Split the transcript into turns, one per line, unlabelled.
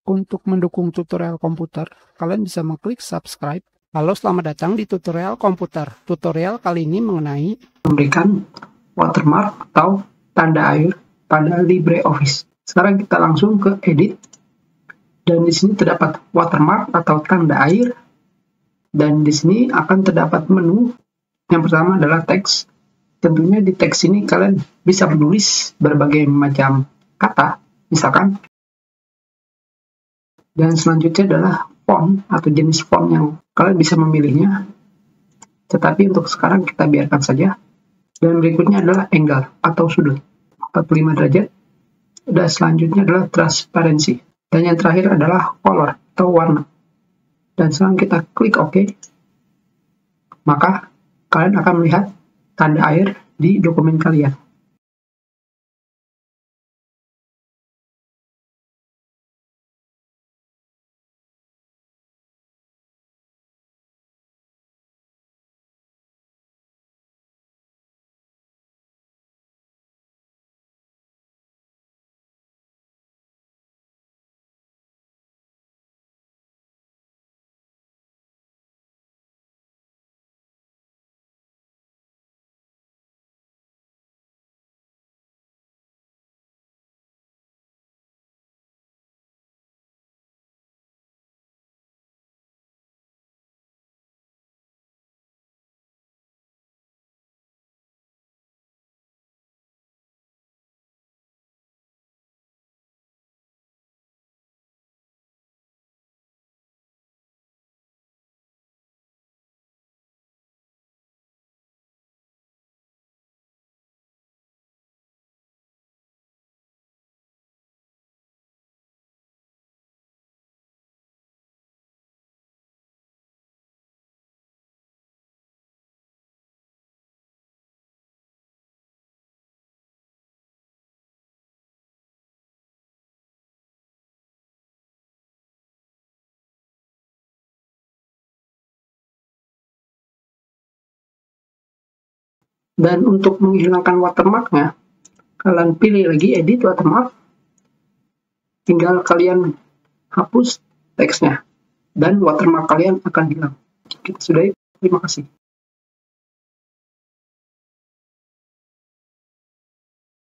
Untuk mendukung tutorial komputer, kalian bisa mengklik subscribe. Halo, selamat datang di tutorial komputer. Tutorial kali ini mengenai
memberikan watermark atau tanda air pada LibreOffice. Sekarang kita langsung ke edit. Dan di sini terdapat watermark atau tanda air. Dan di sini akan terdapat menu. Yang pertama adalah teks. Tentunya di teks ini kalian bisa menulis berbagai macam kata, misalkan. Dan selanjutnya adalah font atau jenis font yang kalian bisa memilihnya. Tetapi untuk sekarang kita biarkan saja. Dan berikutnya adalah angle atau sudut 45 derajat. Dan selanjutnya adalah transparansi. Dan yang terakhir adalah color atau warna. Dan sekarang kita klik OK. Maka kalian akan melihat tanda air di dokumen kalian. Dan untuk menghilangkan watermarknya, kalian pilih lagi edit watermark. Tinggal kalian hapus teksnya. Dan watermark kalian akan hilang. Kita sudahi. Terima kasih.